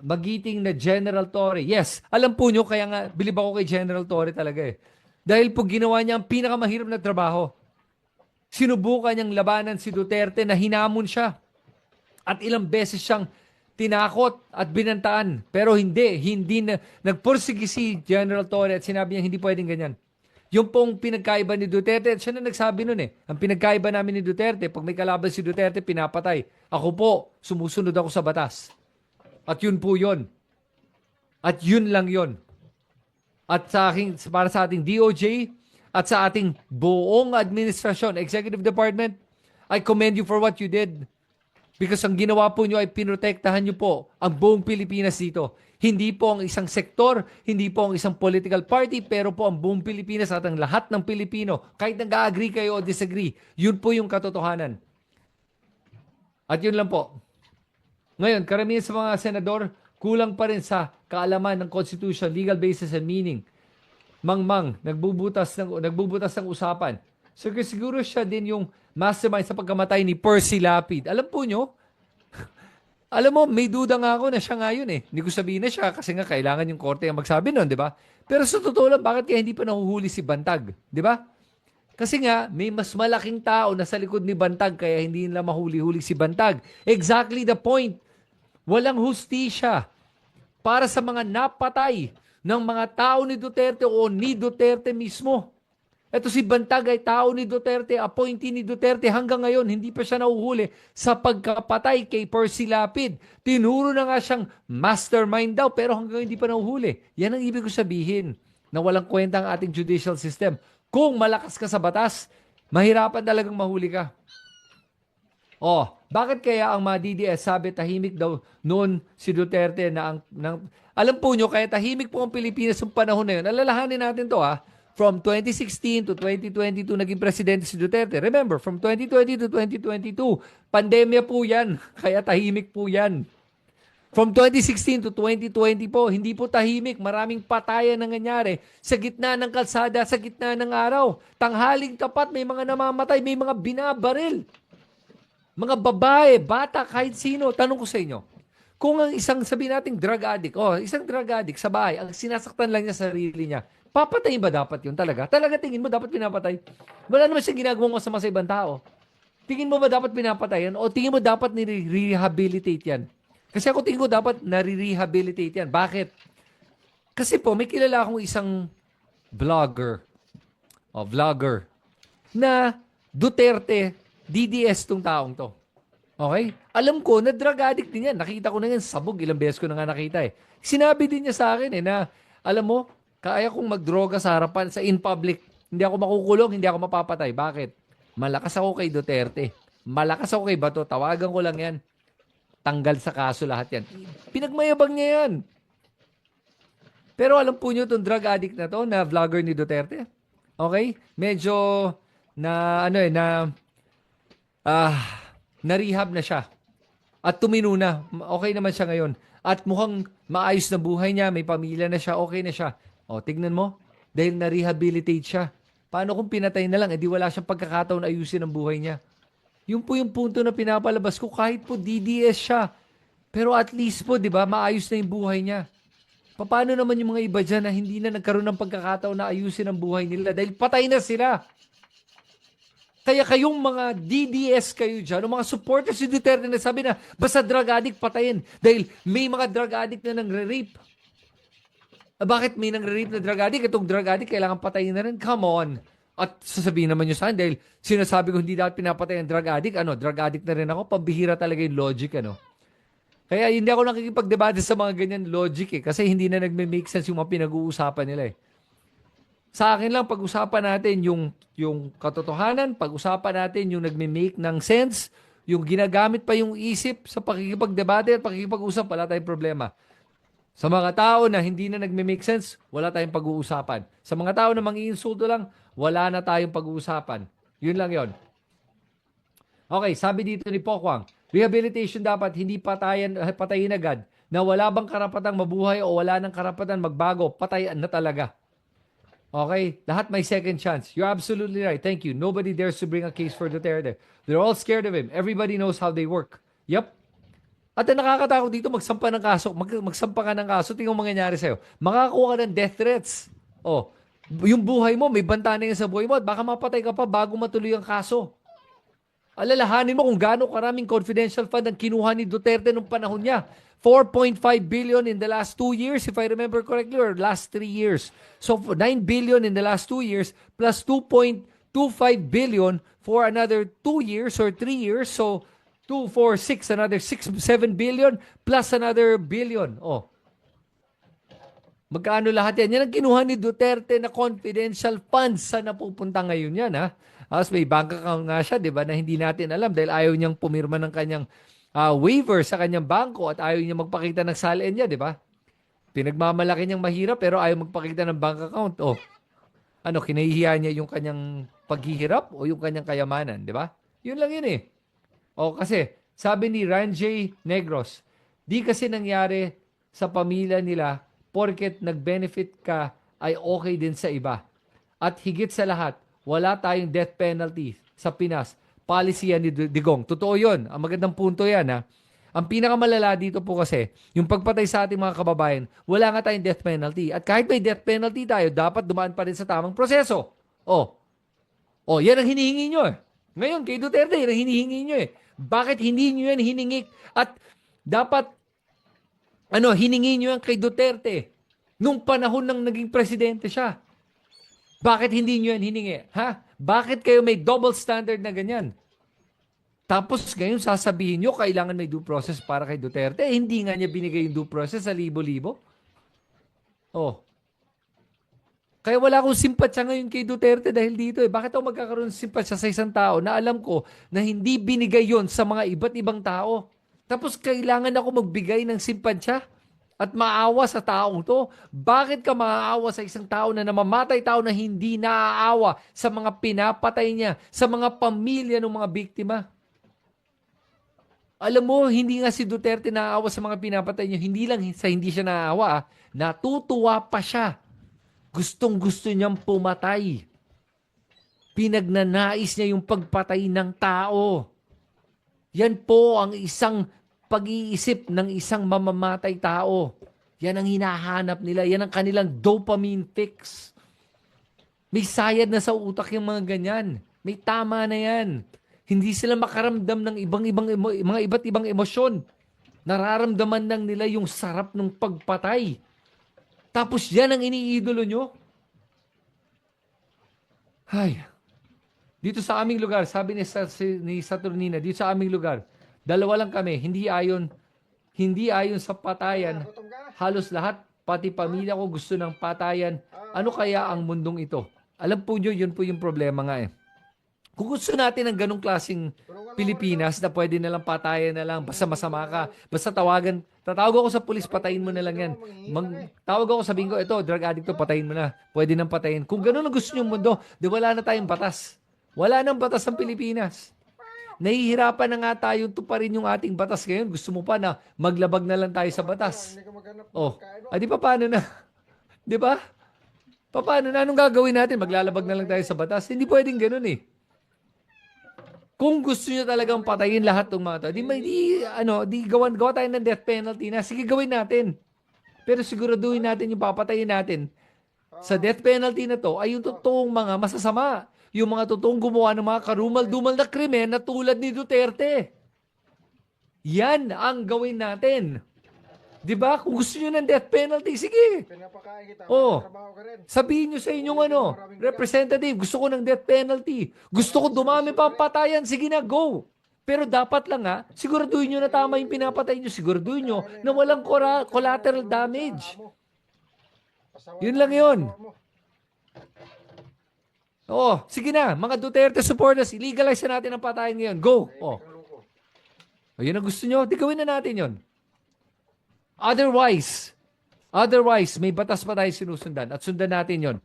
magiting na General Torre. Yes, alam po nyo, kaya nga bilib ako kay General Torre talaga eh. Dahil po ginawa niya ang pinakamahirap na trabaho. Sinubukan niyang labanan si Duterte na hinamon siya. At ilang beses siyang tinakot at binantaan. Pero hindi na nagpursige si General Torre at sinabi niya hindi pwedeng ganyan. Yung pong pinagkaiba ni Duterte, siya na nagsabi nun eh. Ang pinagkaiba namin ni Duterte, pag may kalaban si Duterte, pinapatay. Ako po, sumusunod ako sa batas. At yun po yun. At yun lang yun. At para sa ating DOJ at sa ating buong administrasyon, Executive Department, I commend you for what you did. Because ang ginawa po nyo ay pinotektahan nyo po ang buong Pilipinas dito. Hindi po ang isang sektor, hindi po ang isang political party, pero po ang buong Pilipinas at ang lahat ng Pilipino. Kahit nag-agree kayo o disagree, yun po yung katotohanan. At yun lang po. Ngayon, karamihan sa mga senador, kulang pa rin sa kaalaman ng Constitution, legal basis and meaning. Mangmang, nagbubutas ng usapan. So siguro siya din yung mastermind sa pagkamatay ni Percy Lapid. Alam po nyo, alam mo, may duda nga ako na siya nga yun eh. Hindi ko sabihin na siya kasi nga kailangan yung korte ang magsabi nun, di ba? Pero sa totoo lang, bakit kaya hindi pa nahuhuli si Bantag? Di ba? Kasi nga, may mas malaking tao na sa likod ni Bantag kaya hindi nila mahuli-huli si Bantag. Exactly the point. Walang hustisya para sa mga napatay ng mga tao ni Duterte o ni Duterte mismo. Ito si Bantag ay tao ni Duterte, appointee ni Duterte. Hanggang ngayon, hindi pa siya nahuhuli sa pagkapatay kay Percy Lapid. Tinuro na nga siyang mastermind daw, pero hanggang hindi pa nahuhuli. Yan ang ibig ko sabihin, na walang kwenta ang ating judicial system. Kung malakas ka sa batas, mahirapan talagang mahuli ka. Oh, bakit kaya ang mga DDS sabi tahimik daw noon si Duterte na alam po nyo, kaya tahimik po ang Pilipinas sa panahon na yun. Alalahanin natin to ha. From 2016 to 2022, naging presidente si Duterte. Remember, from 2020 to 2022, pandemya po yan. Kaya tahimik po yan. From 2016 to 2020 po, hindi po tahimik. Maraming patayan na nangyari sa gitna ng kalsada, sa gitna ng araw. Tanghaling tapat, may mga namamatay, may mga binabaril. Mga babae, bata, kahit sino. Tanong ko sa inyo, Kung ang isang, sabi nating drug addict, isang drug addict sa bahay, ang sinasaktan lang niya sarili niya, papatayin ba dapat yun talaga? Talaga tingin mo dapat pinapatay? Wala naman siya ginagawang masama sa ibang tao. Tingin mo ba dapat pinapatayan o tingin mo dapat nire-rehabilitate yan? Kasi ako tingin ko dapat nare-rehabilitate yan. Bakit? Kasi po, may kilala akong isang vlogger na Duterte, DDS tong taong to. Okay? Alam ko na drug addict din yan. Nakita ko na yan, sabog. Ilang beses ko na nga nakita eh. Sinabi din niya sa akin na, alam mo, kaya kong magdroga sa harapan, sa in public. Hindi ako makukulong, hindi ako mapapatay. Bakit? Malakas ako kay Duterte. Malakas ako kay Bato. Tawagan ko lang yan. Tanggal sa kaso lahat yan. Pinagmayabang niya yan. Pero alam po nyo itong drug addict na to, na vlogger ni Duterte. Okay? Medyo na-rehab na siya. At tumino na. Okay naman siya ngayon. At mukhang maayos na buhay niya. May pamilya na siya. Okay na siya. O, tignan mo. Dahil na-rehabilitate siya. Paano kung pinatay na lang? Di wala siyang pagkakataon na ayusin ang buhay niya. Yun po yung punto na pinapalabas ko. Kahit po DDS siya. Pero at least po, di ba, maayos na yung buhay niya. Paano naman yung mga iba dyan na hindi na nagkaroon ng pagkakataon na ayusin ang buhay nila dahil patay na sila? Kaya kayong mga DDS kayo dyan, o mga supporters si Duterte na sabi na basta drug addict patayin dahil may mga drug addict na nangre-rape. Bakit may nangre-rape na drug addict? Itong drug addict kailangan patayin na rin? Come on. At sasabihin naman nyo sa akin dahil sinasabi ko hindi dapat pinapatay ang drug addict. Drug addict na rin ako. Pambihira talaga yung logic, Kaya hindi ako nakikipagdebate sa mga ganyan logic kasi hindi na nagme-make sense yung mga pinag-uusapan nila Sa akin lang, pag-usapan natin yung katotohanan, pag-usapan natin yung nagme-make ng sense, yung ginagamit pa yung isip sa pakikipagdebate at pakikipag-usap, wala tayong problema. Sa mga tao na hindi na nagme-make sense, wala tayong pag-uusapan. Sa mga tao na mang-iinsulto lang, wala na tayong pag-uusapan. Yun lang yon. Okay, sabi dito ni Pokwang, rehabilitation dapat hindi patayin agad na wala bang karapatang mabuhay o wala nang karapatan magbago, patayan na talaga. Okay, lahat may second chance. You're absolutely right. Thank you. Nobody dares to bring a case for Duterte. They're all scared of him. Everybody knows how they work. Yep. At ang nakakatakot dito, magsampa ng kaso. Magsampa ka ng kaso, tingnan mo mangyayari sa'yo. Makakakuha ka ng death threats. Yung buhay mo, may banta na yan sa buhay mo at baka mapatay ka pa bago matuloy ang kaso. Alalahanin mo kung gaano karaming confidential fund ang kinuha ni Duterte nung panahon niya. 4.5 billion in the last 2 years, if I remember correctly, or last 3 years. So 9 billion in the last 2 years plus 2.25 billion for another 2 years or 3 years. So 2, 4, 6, another 6, 7 billion plus another billion. Magkano lahat yan? Yan ang kinuha ni Duterte na confidential funds. Saan napupunta ngayon yan, As may bank account nga siya, di ba, na hindi natin alam dahil ayaw niyang pumirma ng kanyang waiver sa kanyang bangko at ayaw niya magpakita ng salin niya, di ba? Pinagmamalaki niyang mahirap pero ayaw magpakita ng bank account. Kinahihiya niya yung kanyang paghihirap o yung kanyang kayamanan, di ba? Yun lang yun kasi sabi ni Ranjay Negros, di kasi nangyari sa pamilya nila porket nag-benefit ka ay okay din sa iba. At higit sa lahat, wala tayong death penalty sa Pinas. Policy yan ni Digong. Totoo yun. Ang magandang punto yan. Ang pinakamalala dito po kasi, yung pagpatay sa ating mga kababayan, wala nga tayong death penalty. At kahit may death penalty tayo, dapat dumaan pa rin sa tamang proseso. Yan ang hinihingi nyo. Ngayon, kay Duterte, yan ang hinihingi nyo Bakit hindi nyo yan hiningi? At dapat, hiningi nyo yan kay Duterte nung panahon ng naging presidente siya. Bakit hindi nyo yan hiningi? Bakit kayo may double standard na ganyan? Tapos ngayon sasabihin nyo, kailangan may due process para kay Duterte. Hindi nga niya binigay yung due process sa libo-libo. Kaya wala akong simpatsya ngayon kay Duterte dahil dito. Bakit ako magkakaroon ng simpatsya sa isang tao na alam ko na hindi binigay yon sa mga iba't ibang tao? Tapos kailangan ako magbigay ng simpatsya at maawa sa taong to. Bakit ka maaawa sa isang tao na namamatay, tao na hindi naaawa sa mga pinapatay niya, sa mga pamilya ng mga biktima? Alam mo, hindi nga si Duterte naaawa sa mga pinapatay niya. Hindi lang sa hindi siya naaawa, natutuwa pa siya. Gustong-gusto niyang pumatay. Pinagnanais niya yung pagpatay ng tao. Yan po ang isang pag-iisip ng isang mamamatay tao. Yan ang hinahanap nila. Yan ang kanilang dopamine fix. May sayad na sa utak yung mga ganyan. May tama na yan. Hindi sila makaramdam ng mga iba't ibang emosyon. Nararamdaman lang nila yung sarap ng pagpatay. Tapos yan ang iniidolo nyo. Ay, dito sa aming lugar, sabi ni Saturnina, dito sa aming lugar, dalawa lang kami, hindi ayon sa patayan. Halos lahat, pati pamilya ko gusto ng patayan. Ano kaya ang mundong ito? Alam po nyo, yun po yung problema nga eh. Kung gusto natin ng ganong klaseng Pilipinas na pwede na lang patayan na lang, basta masama ka, basta tatawag ako sa pulis, patayin mo na lang yan. Tawag ako sa bingo, ito, drug addict to, patayin mo na. Pwede nang patayin. Kung ganon ang gusto nyo mundo, di wala na tayong batas. Wala nang batas ang Pilipinas. Nahihirapan na nga tayo tuparin yung ating batas ngayon. Gusto mo pa na maglabag na lang tayo sa batas. Oh, di pa paano na? Di ba? Paano na? Anong gagawin natin? Maglalabag na lang tayo sa batas? Hindi pwedeng ganun eh. Kung gusto niyo talagang patayin lahat ng mga tao, gawa tayo ng death penalty na. Sige, gawin natin. Pero siguraduhin natin yung papatayin natin sa death penalty na to ay yung totoong mga masasama. Yung mga totoong gumawa ng mga karumal-dumal na krimen na tulad ni Duterte. Yan ang gawin natin. Di ba? Kung gusto niyo ng death penalty, sige. Pinapakain kita. Oh, Trabaho ka rin. sabihin nyo sa inyong representative, gusto ko ng death penalty. Gusto ko dumami pa ang patayan. Sige na, go. Pero dapat lang siguraduhin nyo na tama yung pinapatay nyo. Siguraduhin nyo na walang collateral damage. Yun lang yun. Oo, sige na. Mga Duterte supporters, illegalize na natin ang patayan ngayon. Go. Oh. Yun ang gusto nyo, di gawin na natin yun. Otherwise, may batas pa tayo sinusundan at sundan natin yon.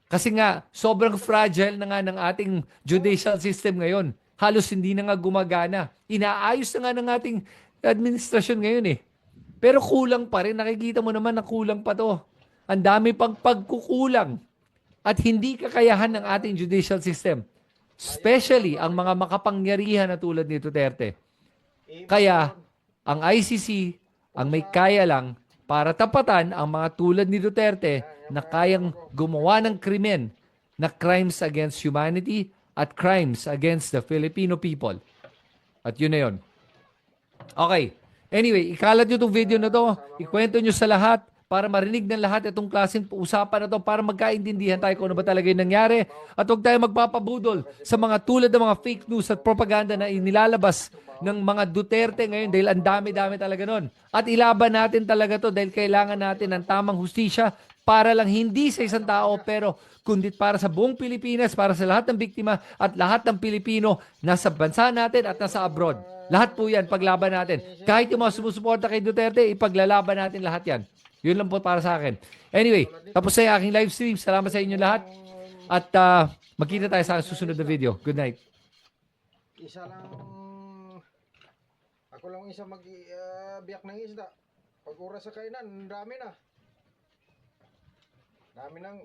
Kasi nga, sobrang fragile na nga ng ating judicial system ngayon. Halos hindi na nga gumagana. Inaayos na nga ng ating administrasyon ngayon eh. Pero kulang pa rin. Nakikita mo naman na kulang pa to. Ang dami pang pagkukulang at hindi kakayahan ng ating judicial system. Especially ang mga makapangyarihan na tulad ni Duterte. Kaya, ang ICC ang may kaya lang para tapatan ang mga tulad ni Duterte na kayang gumawa ng krimen na crimes against humanity at crimes against the Filipino people. At yun na yun. Okay. Anyway, ikalat nyo itong video na to. Ikwento nyo sa lahat para marinig ng lahat itong klaseng usapan na to para magkaintindihan tayo kung ano ba talaga yung nangyari. At huwag tayo magpapabudol sa mga tulad ng mga fake news at propaganda na inilalabas ng mga Duterte ngayon dahil ang dami-dami talaga nun. At ilaban natin talaga to dahil kailangan natin ng tamang hustisya para lang hindi sa isang tao pero kundi para sa buong Pilipinas, para sa lahat ng biktima at lahat ng Pilipino nasa bansa natin at nasa abroad. Lahat po yan, paglaban natin. Kahit yung mga sumusuporta kay Duterte, ipaglalaban natin lahat yan. Yun lang po para sa akin. Anyway, tapos na yung aking live stream. Salamat sa inyo lahat. At magkita tayo sa susunod na video. Good night. Isa lang, ako lang isa biyak ng isda. Pag oras sa kainan, dami na. Dami ng